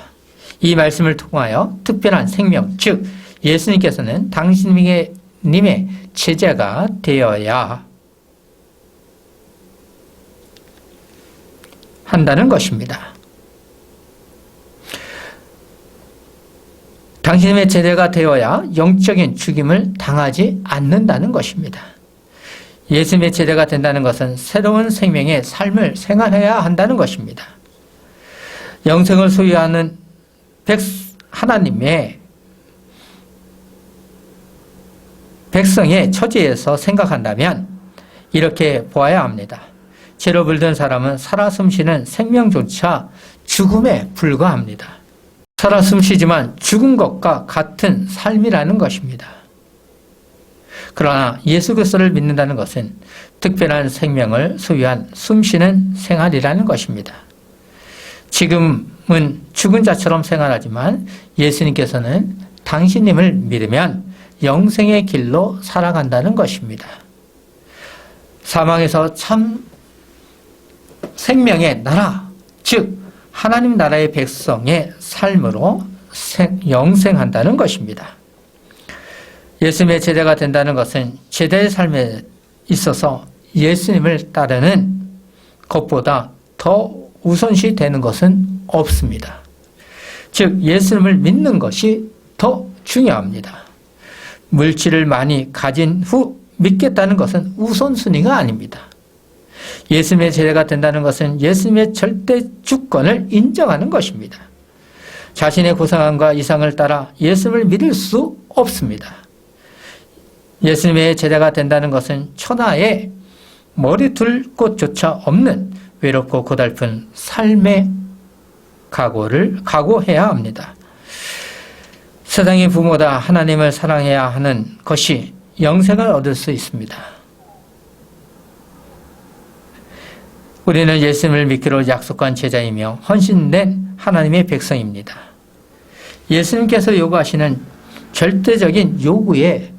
이 말씀을 통하여 특별한 생명, 즉 예수님께서는 당신님의 제자가 되어야 한다는 것입니다. 당신의 제자가 되어야 영적인 죽임을 당하지 않는다는 것입니다. 예수님의 제자가 된다는 것은 새로운 생명의 삶을 생활해야 한다는 것입니다. 영생을 소유하는 하나님의 백성의 처지에서 생각한다면 이렇게 보아야 합니다. 죄로 물든 사람은 살아 숨쉬는 생명조차 죽음에 불과합니다. 살아 숨쉬지만 죽은 것과 같은 삶이라는 것입니다. 그러나 예수 그리스도를 믿는다는 것은 특별한 생명을 소유한 숨쉬는 생활이라는 것입니다. 지금은 죽은 자처럼 생활하지만 예수님께서는 당신님을 믿으면 영생의 길로 살아간다는 것입니다. 사망에서 참 생명의 나라, 즉 하나님 나라의 백성의 삶으로 영생한다는 것입니다. 예수님의 제자가 된다는 것은 제자의 삶에 있어서 예수님을 따르는 것보다 더 우선시 되는 것은 없습니다. 즉 예수님을 믿는 것이 더 중요합니다. 물질을 많이 가진 후 믿겠다는 것은 우선순위가 아닙니다. 예수님의 제자가 된다는 것은 예수님의 절대 주권을 인정하는 것입니다. 자신의 고상함과 이상을 따라 예수님을 믿을 수 없습니다. 예수님의 제자가 된다는 것은 천하에 머리 둘 곳조차 없는 외롭고 고달픈 삶의 각오해야 합니다. 세상의 부모다 하나님을 사랑해야 하는 것이 영생을 얻을 수 있습니다. 우리는 예수님을 믿기로 약속한 제자이며 헌신된 하나님의 백성입니다. 예수님께서 요구하시는 절대적인 요구에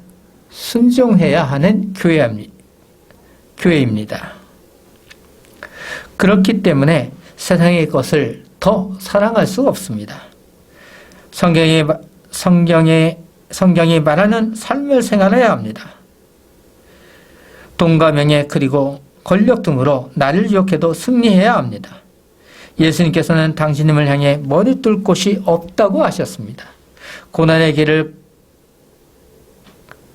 순종해야 하는 교회입니다. 그렇기 때문에 세상의 것을 더 사랑할 수가 없습니다. 성경이 말하는 삶을 생활해야 합니다. 돈과 명예 그리고 권력 등으로 나를 유혹해도 승리해야 합니다. 예수님께서는 당신님을 향해 머리 둘 곳이 없다고 하셨습니다. 고난의 길을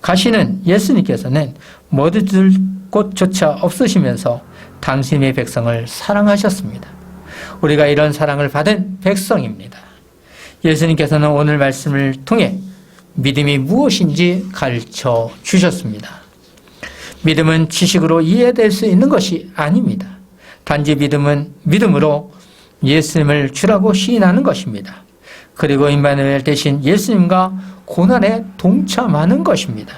가시는 예수님께서는 머리 둘 곳조차 없으시면서 당신의 백성을 사랑하셨습니다. 우리가 이런 사랑을 받은 백성입니다. 예수님께서는 오늘 말씀을 통해 믿음이 무엇인지 가르쳐 주셨습니다. 믿음은 지식으로 이해될 수 있는 것이 아닙니다. 단지 믿음으로 예수님을 주라고 시인하는 것입니다. 그리고 임마누엘 대신 예수님과 고난에 동참하는 것입니다.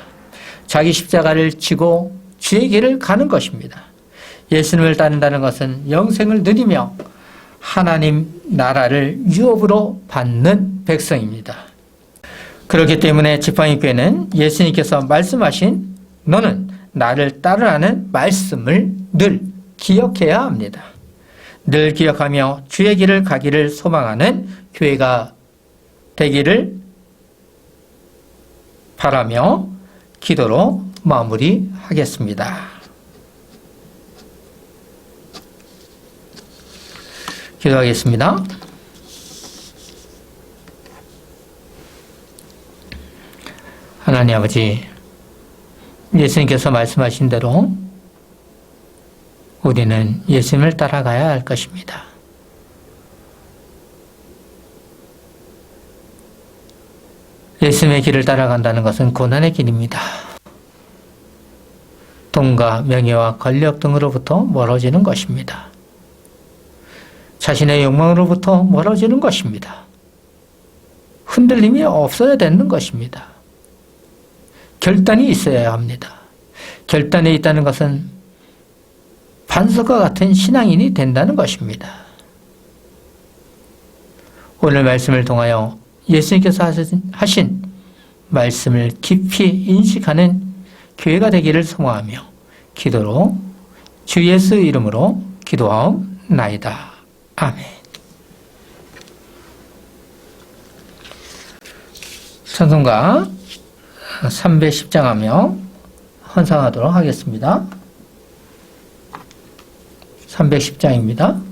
자기 십자가를 지고 주의 길을 가는 것입니다. 예수님을 따른다는 것은 영생을 누리며 하나님 나라를 유업으로 받는 백성입니다. 그렇기 때문에 지팡이교회는 예수님께서 말씀하신 너는 나를 따르라는 말씀을 늘 기억해야 합니다. 늘 기억하며 주의 길을 가기를 소망하는 교회가 되기를 바라며 기도로 마무리하겠습니다. 기도하겠습니다. 하나님 아버지, 예수님께서 말씀하신 대로 우리는 예수님을 따라가야 할 것입니다. 예수님의 길을 따라간다는 것은 고난의 길입니다. 돈과 명예와 권력 등으로부터 멀어지는 것입니다. 자신의 욕망으로부터 멀어지는 것입니다. 흔들림이 없어야 되는 것입니다. 결단이 있어야 합니다. 결단이 있다는 것은 반석과 같은 신앙인이 된다는 것입니다. 오늘 말씀을 통하여 예수님께서 하신 말씀을 깊이 인식하는 교회가 되기를 소망하며 기도로 주 예수 이름으로 기도하옵나이다. 아멘. 찬송가 310장하며 헌상하도록 하겠습니다. 310장입니다.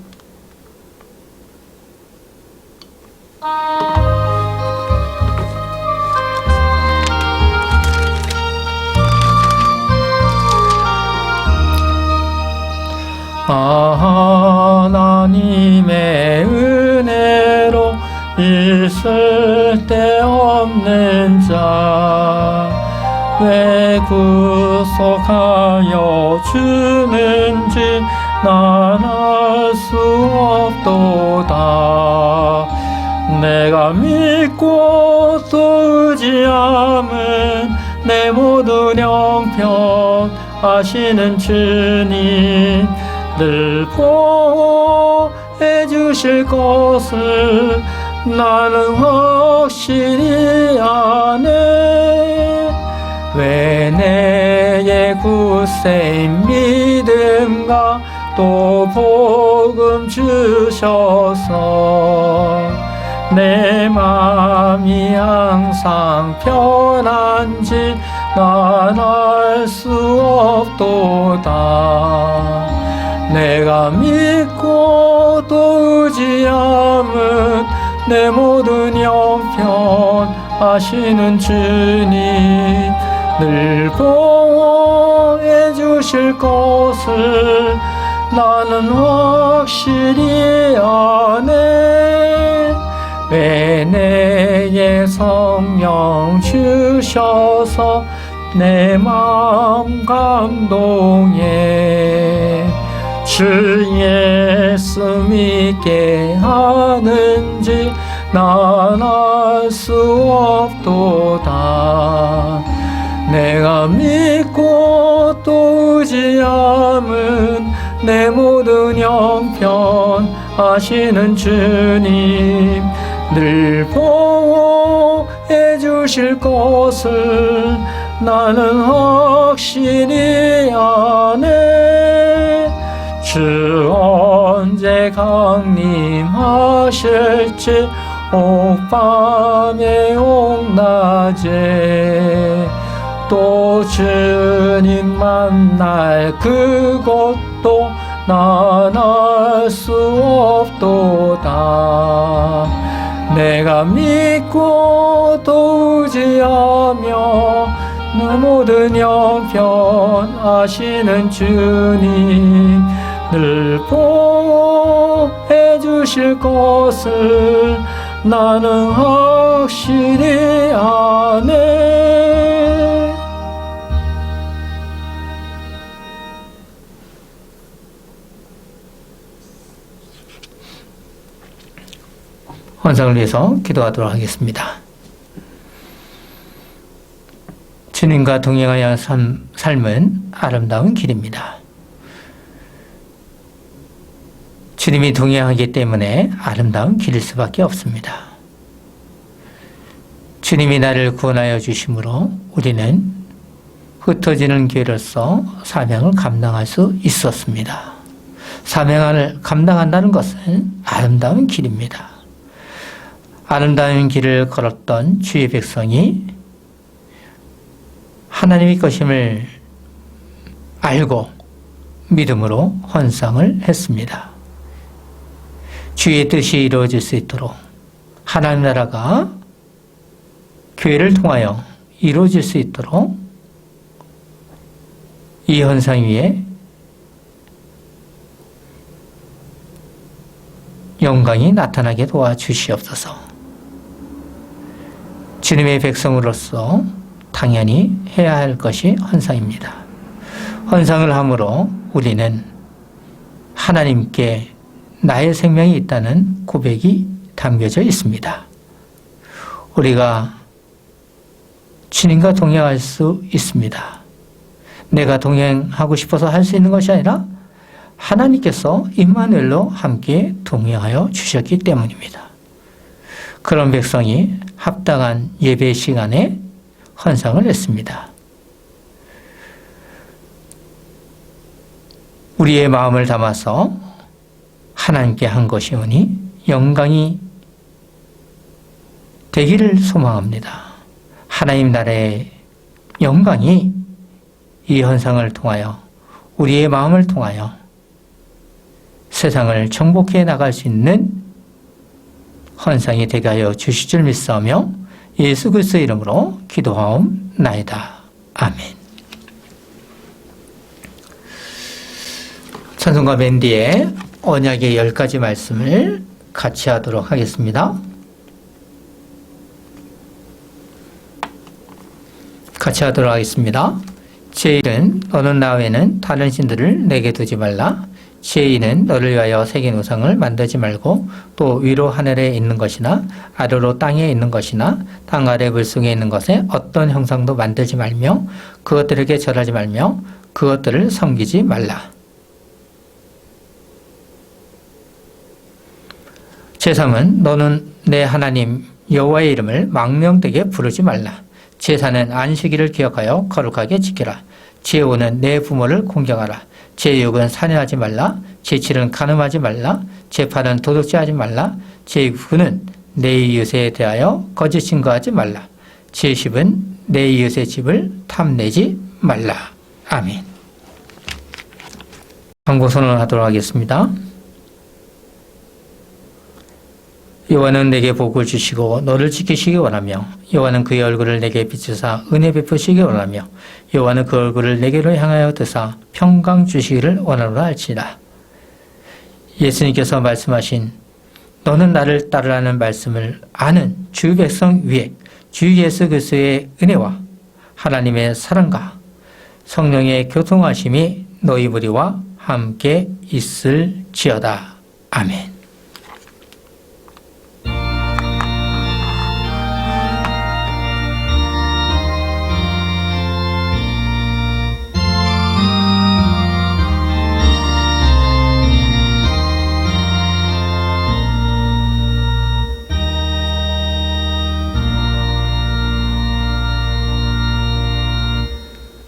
하나님의 은혜로 있을 데 없는 자 왜 구속하여 주는지 난 알 수 없도다. 내가 믿고 또 의지함은 내 모든 형편 아시는 주님 늘 보호해 주실 것을 나는 확실히 아네. 왜 내의 굳세인 믿음과 또 복음 주셔서 내 맘이 항상 편한지 난 알 수 없도다. 내가 믿고 또 의지함은 내 모든 형편 아시는 주님 늘 보호해 주실 것을 나는 확실히 아네. 왜 내게 성령 주셔서 내 마음 감동해 주 예수 믿게 하는지 난 알 수 없도다. 내가 믿고 또 의지함은 내 모든 형편 아시는 주님 늘 보호해 주실 것을 나는 확실히 아네. 주 언제 강림하실지 옥밤에 옥낮에 또 주님 만날 그것도 난 알 수 없도다. 내가 믿고 또 의지하며 내 모든 형편 아시는 주님 늘 보호해 주실 것을 나는 확실히 아네. 헌상을 위해서 기도하도록 하겠습니다. 주님과 동행하여 삶은 아름다운 길입니다. 주님이 동행하기 때문에 아름다운 길일 수밖에 없습니다. 주님이 나를 구원하여 주심으로 우리는 흩어지는 교회로서 사명을 감당할 수 있었습니다. 사명을 감당한다는 것은 아름다운 길입니다. 아름다운 길을 걸었던 주의 백성이 하나님의 것임을 알고 믿음으로 헌상을 했습니다. 주의 뜻이 이루어질 수 있도록 하나님 나라가 교회를 통하여 이루어질 수 있도록 이 헌상 위에 영광이 나타나게 도와주시옵소서. 주님의 백성으로서 당연히 해야 할 것이 헌상입니다. 헌상을 함으로 우리는 하나님께 나의 생명이 있다는 고백이 담겨져 있습니다. 우리가 주님과 동행할 수 있습니다. 내가 동행하고 싶어서 할 수 있는 것이 아니라 하나님께서 임마누엘로 함께 동행하여 주셨기 때문입니다. 그런 백성이 합당한 예배 시간에 헌상을 했습니다. 우리의 마음을 담아서 하나님께 한 것이오니 영광이 되기를 소망합니다. 하나님 나라의 영광이 이 헌상을 통하여 우리의 마음을 통하여 세상을 정복해 나갈 수 있는 헌상이 되게 하여 주실 줄 믿사오며 예수 그리스도의 이름으로 기도하옵나이다. 아멘. 찬송가 맨 뒤에 언약의 10가지 말씀을 같이 하도록 하겠습니다. 같이 하도록 하겠습니다. 제1은 너는 나 외에는 다른 신들을 내게 두지 말라. 제2는 너를 위하여 새긴 우상을 만들지 말고 또 위로 하늘에 있는 것이나 아래로 땅에 있는 것이나 땅 아래 물속에 있는 것에 어떤 형상도 만들지 말며 그것들에게 절하지 말며 그것들을 섬기지 말라. 제3은 너는 내 하나님 여호와의 이름을 망령되게 부르지 말라. 제4는 안식일을 기억하여 거룩하게 지키라. 제5는 내 부모를 공경하라. 제6은 살인하지 말라. 제7은 간음하지 말라. 제8은 도둑질하지 말라. 제9는 내 이웃에 대하여 거짓 증거하지 말라. 제10은 내 이웃의 집을 탐내지 말라. 아멘. 광고 선언하도록 하겠습니다. 여호와는 내게 복을 주시고 너를 지키시기 원하며 여호와는 그의 얼굴을 내게 비추사 은혜 베푸시기 원하며 여호와는 그 얼굴을 내게로 향하여 드사 평강 주시기를 원하노라 할지라. 예수님께서 말씀하신 너는 나를 따르라는 말씀을 아는 주 백성 위에 주 예수 그리스도의 은혜와 하나님의 사랑과 성령의 교통하심이 너희 무리와 함께 있을지어다. 아멘.